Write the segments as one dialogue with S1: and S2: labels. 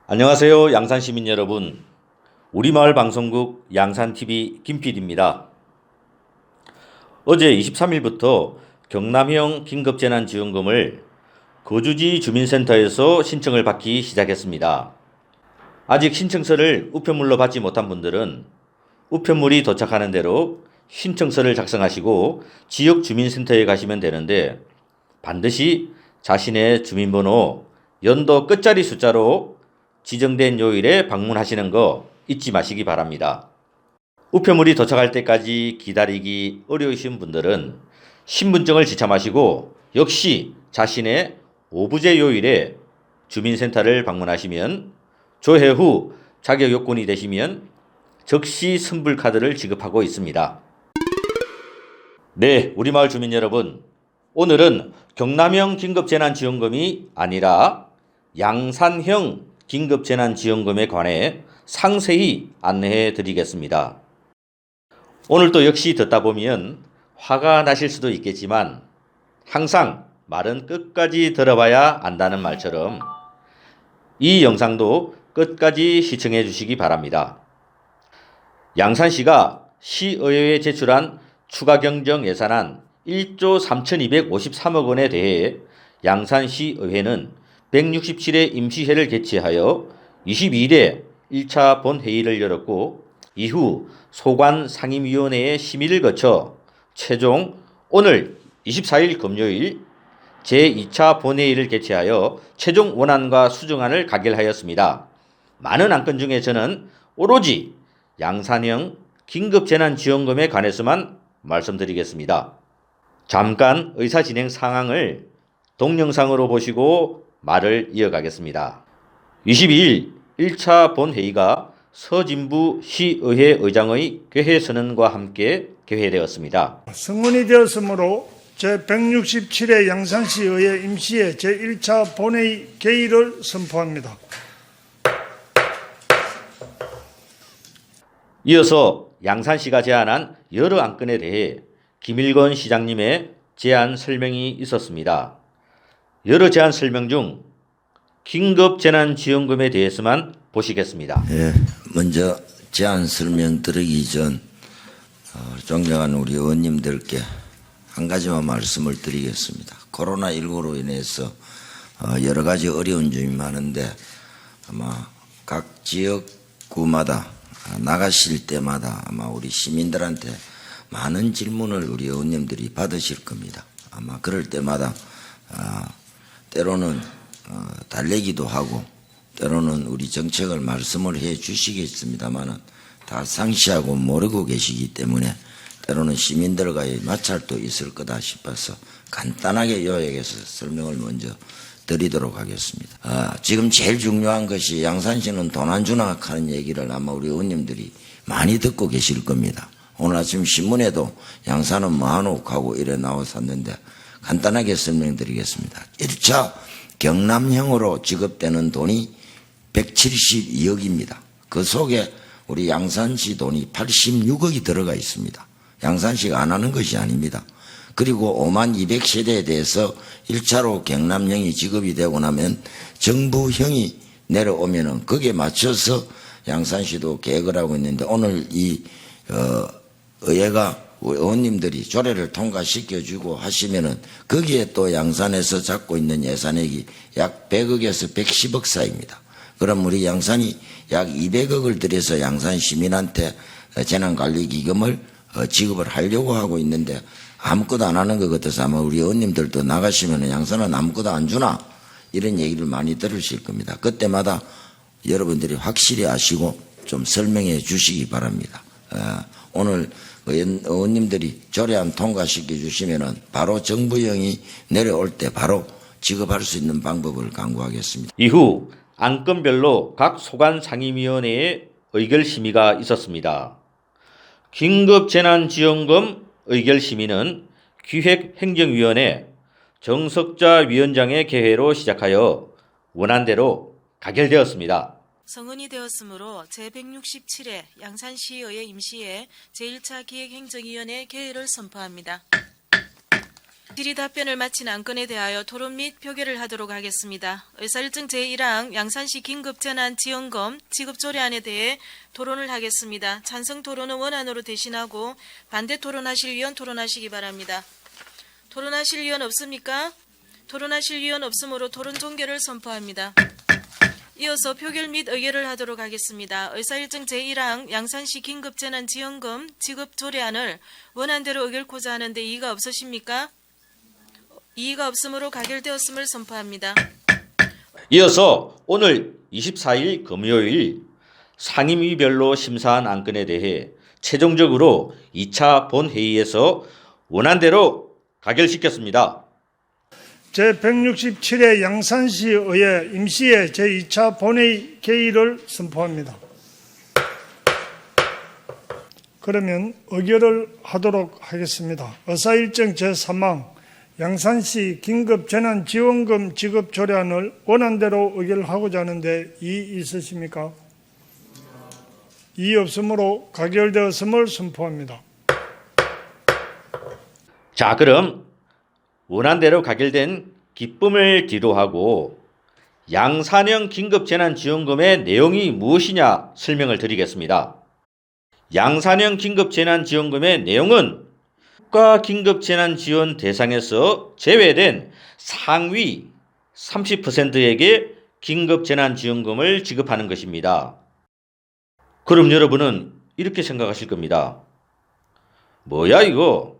S1: 안녕하세요, 양산시민 여러분. 우리마을 방송국 양산TV 김PD입니다. 어제 23일부터 경남형 긴급재난지원금을 거주지 주민센터에서 신청을 받기 시작했습니다. 아직 신청서를 우편물로 받지 못한 분들은 우편물이 도착하는 대로 신청서를 작성하시고 지역 주민센터에 가시면 되는데, 반드시 자신의 주민번호 연도 끝자리 숫자로 지정된 요일에 방문하시는 거 잊지 마시기 바랍니다. 우편물이 도착할 때까지 기다리기 어려우신 분들은 신분증을 지참하시고 역시 자신의 오부제 요일에 주민센터를 방문하시면 조회 후 자격 요건이 되시면 즉시 선불카드를 지급하고 있습니다. 네, 우리 마을 주민 여러분, 오늘은 경남형 긴급재난지원금이 아니라 양산형 긴급재난지원금에 관해 상세히 안내해 드리겠습니다. 오늘도 역시 듣다 보면 화가 나실 수도 있겠지만 항상 말은 끝까지 들어봐야 안다는 말처럼 이 영상도 끝까지 시청해 주시기 바랍니다. 양산시가 시의회에 제출한 추가경정 예산안 1조 3,253억 원에 대해 양산시의회는 167회 임시회를 개최하여 22일에 1차 본회의를 열었고, 이후 소관 상임위원회의 심의를 거쳐 최종 오늘 24일 금요일 제2차 본회의를 개최하여 최종 원안과 수정안을 가결하였습니다. 많은 안건 중에 저는 오로지 양산형 긴급재난지원금에 관해서만 말씀드리겠습니다. 잠깐 의사 진행 상황을 동영상으로 보시고 말을 이어가겠습니다. 22일 1차 본회의가 서진부 시의회 의장의 개회 선언과 함께 개회되었습니다.
S2: 성원이 되었으므로 제167회 양산시의회 임시회 제1차 본회의 개의를 선포합니다.
S1: 이어서 양산시가 제안한 여러 안건에 대해 김일건 시장님의 제안 설명이 있었습니다. 여러 제안 설명 중 긴급재난지원금에 대해서만 보시겠습니다.
S3: 먼저 제안 설명 드리기 전 존경하는 우리 의원님들께 한 가지만 말씀을 드리겠습니다. 코로나19로 인해서 여러 가지 어려운 점이 많은데 아마 각 지역구마다 나가실 때마다 아마 우리 시민들한테 많은 질문을 우리 의원님들이 받으실 겁니다. 아마 그럴 때마다 때로는 달래기도 하고 때로는 우리 정책을 말씀을 해 주시겠습니다만은 다 상시하고 모르고 계시기 때문에 때로는 시민들과의 마찰도 있을 거다 싶어서 간단하게 요약해서 설명을 먼저 드리도록 하겠습니다. 지금 제일 중요한 것이 양산시는 돈 안 주나 하는 얘기를 아마 우리 의원님들이 많이 듣고 계실 겁니다. 오늘 아침 신문에도 양산은 뭐하노 하고 이래 나왔었는데 간단하게 설명드리겠습니다. 1차 경남형으로 지급되는 돈이 172억입니다. 그 속에 우리 양산시 돈이 86억이 들어가 있습니다. 양산시가 안 하는 것이 아닙니다. 그리고 5만 200세대에 대해서 1차로 경남형이 지급이 되고 나면 정부형이 내려오면은 거기에 맞춰서 양산시도 계획을 하고 있는데 오늘 이 의회가 의원님들이 조례를 통과시켜주고 하시면은 거기에 또 양산에서 잡고 있는 예산액이 약 100억에서 110억 사이입니다. 그럼 우리 양산이 약 200억을 들여서 양산 시민한테 재난관리기금을 지급을 하려고 하고 있는데 아무것도 안 하는 것 같아서 아마 우리 의원님들도 나가시면 양산은 아무것도 안 주나 이런 얘기를 많이 들으실 겁니다. 그때마다 여러분들이 확실히 아시고 좀 설명해 주시기 바랍니다. 오늘 의원님들이 조례안 통과시켜 주시면은 바로 정부형이 내려올 때 바로 지급할 수 있는 방법을 강구하겠습니다.
S1: 이후 안건별로 각 소관 상임위원회의 의결 심의가 있었습니다. 긴급재난지원금 의결 심의는 기획행정위원회 정석자 위원장의 개회로 시작하여 원안대로 가결되었습니다.
S4: 성은이 되었으므로 제167회 양산시의회 임시회 제1차 기획행정위원회 개회를 선포합니다. 질의 답변을 마친 안건에 대하여 토론 및 표결을 하도록 하겠습니다. 의사일정 제1항 양산시 긴급재난지원금 지급 조례안에 대해 토론을 하겠습니다. 찬성 토론은 원안으로 대신하고 반대 토론하실 위원 토론하시기 바랍니다. 토론하실 위원 없습니까? 토론하실 위원 없으므로 토론 종결을 선포합니다. 이어서 표결 및 의결을 하도록 하겠습니다. 의사일정 제1항 양산시 긴급재난지원금 지급 조례안을 원안대로 의결코자 하는데 이의가 없으십니까? 이의가 없으므로 가결되었음을 선포합니다.
S1: 이어서 오늘 24일 금요일 상임위별로 심사한 안건에 대해 최종적으로 2차 본회의에서 원안대로 가결시켰습니다.
S2: 제167회 양산시의회 임시회 제2차 본회의 개의를 선포합니다. 그러면 의결을 하도록 하겠습니다. 의사일정 제3항 양산시 긴급재난지원금 지급 조례안을 원안대로 의결하고자 하는데 이의 있으십니까? 이의 없으므로 가결되었음을 선포합니다.
S1: 자, 그럼 원안대로 가결된 기쁨을 뒤로하고 양산형 긴급재난지원금의 내용이 무엇이냐 설명을 드리겠습니다. 양산형 긴급재난지원금의 내용은 국가 긴급재난지원 대상에서 제외된 상위 30%에게 긴급재난지원금을 지급하는 것입니다. 그럼 여러분은 이렇게 생각하실 겁니다. 뭐야 이거?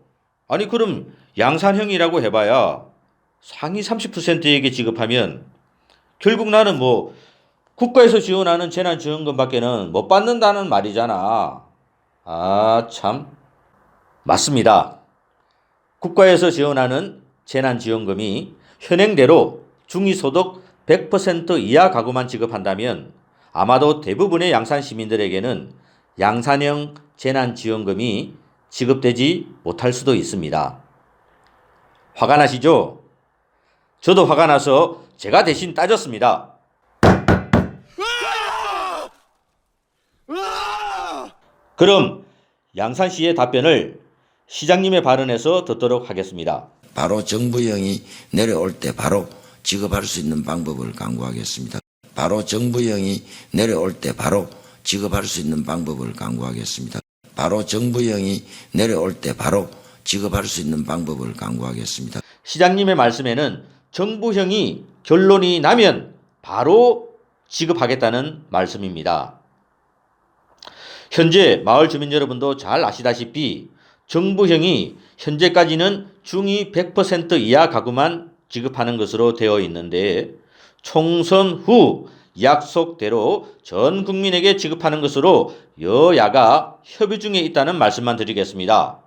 S1: 아니 그럼 양산형이라고 해봐야 상위 30%에게 지급하면 결국 나는 국가에서 지원하는 재난지원금밖에는 못 받는다는 말이잖아. 아 참. 맞습니다. 국가에서 지원하는 재난지원금이 현행대로 중위소득 100% 이하 가구만 지급한다면 아마도 대부분의 양산 시민들에게는 양산형 재난지원금이 지급되지 못할 수도 있습니다. 화가 나시죠? 저도 화가 나서 제가 대신 따졌습니다. 그럼 양산시의 답변을 시장님의 발언에서 듣도록 하겠습니다.
S3: 바로 정부형이 내려올 때 바로 지급할 수 있는 방법을 강구하겠습니다. 바로 정부형이 내려올 때 바로 지급할 수 있는 방법을 강구하겠습니다. 바로 정부형이 내려올 때 바로 지급할 수 있는 방법을 강구하겠습니다.
S1: 시장님의 말씀에는 정부형이 결론이 나면 바로 지급하겠다는 말씀입니다. 현재 마을 주민 여러분도 잘 아시다시피 정부형이 현재까지는 중위 100% 이하 가구만 지급하는 것으로 되어 있는데 총선 후 약속대로 전 국민에게 지급하는 것으로 여야가 협의 중에 있다는 말씀만 드리겠습니다.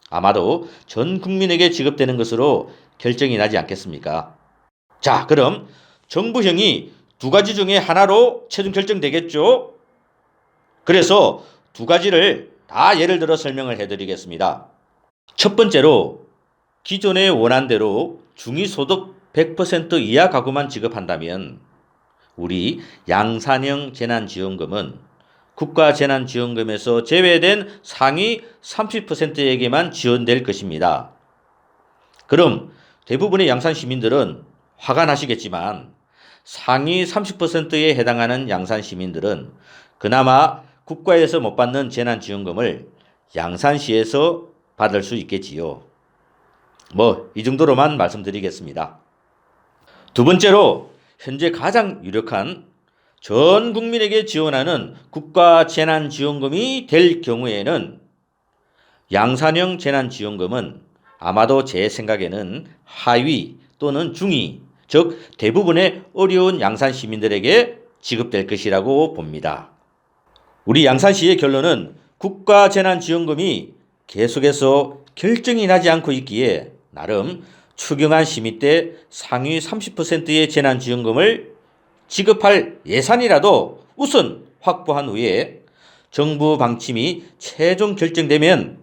S1: 아마도 전 국민에게 지급되는 것으로 결정이 나지 않겠습니까? 자, 그럼 정부형이 두 가지 중에 하나로 최종 결정되겠죠? 그래서 두 가지를 다 예를 들어 설명을 해드리겠습니다. 첫 번째로 기존의 원안대로 중위소득 100% 이하 가구만 지급한다면 우리 양산형 재난지원금은 국가재난지원금에서 제외된 상위 30%에게만 지원될 것입니다. 그럼 대부분의 양산 시민들은 화가 나시겠지만 상위 30%에 해당하는 양산 시민들은 그나마 국가에서 못 받는 재난지원금을 양산시에서 받을 수 있겠지요. 이 정도로만 말씀드리겠습니다. 두 번째로 현재 가장 유력한 전 국민에게 지원하는 국가 재난지원금이 될 경우에는 양산형 재난지원금은 아마도 제 생각에는 하위 또는 중위, 즉 대부분의 어려운 양산 시민들에게 지급될 것이라고 봅니다. 우리 양산시의 결론은 국가 재난지원금이 계속해서 결정이 나지 않고 있기에 나름 추경안 심의 때 상위 30%의 재난지원금을 지급할 예산이라도 우선 확보한 후에 정부 방침이 최종 결정되면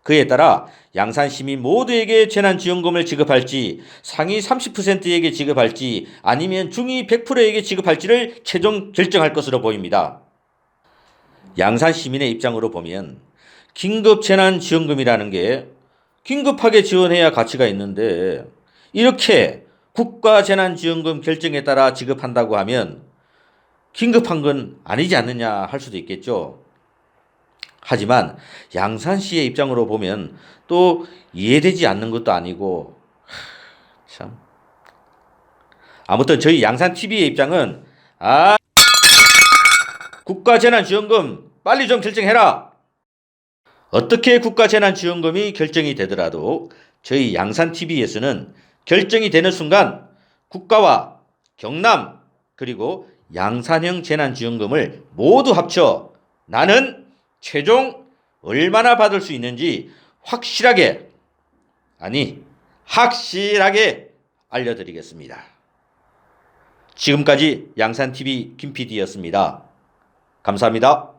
S1: 그에 따라 양산 시민 모두에게 재난지원금을 지급할지 상위 30%에게 지급할지 아니면 중위 100%에게 지급할지를 최종 결정할 것으로 보입니다. 양산 시민의 입장으로 보면 긴급재난지원금이라는 게 긴급하게 지원해야 가치가 있는데 이렇게 국가재난지원금 결정에 따라 지급한다고 하면 긴급한 건 아니지 않느냐 할 수도 있겠죠. 하지만 양산시의 입장으로 보면 또 이해되지 않는 것도 아니고 참. 아무튼 저희 양산TV의 입장은 국가재난지원금 빨리 좀 결정해라. 어떻게 국가재난지원금이 결정이 되더라도 저희 양산TV에서는 결정이 되는 순간 국가와 경남 그리고 양산형 재난지원금을 모두 합쳐 나는 최종 얼마나 받을 수 있는지 확실하게 알려드리겠습니다. 지금까지 양산TV 김PD였습니다. 감사합니다.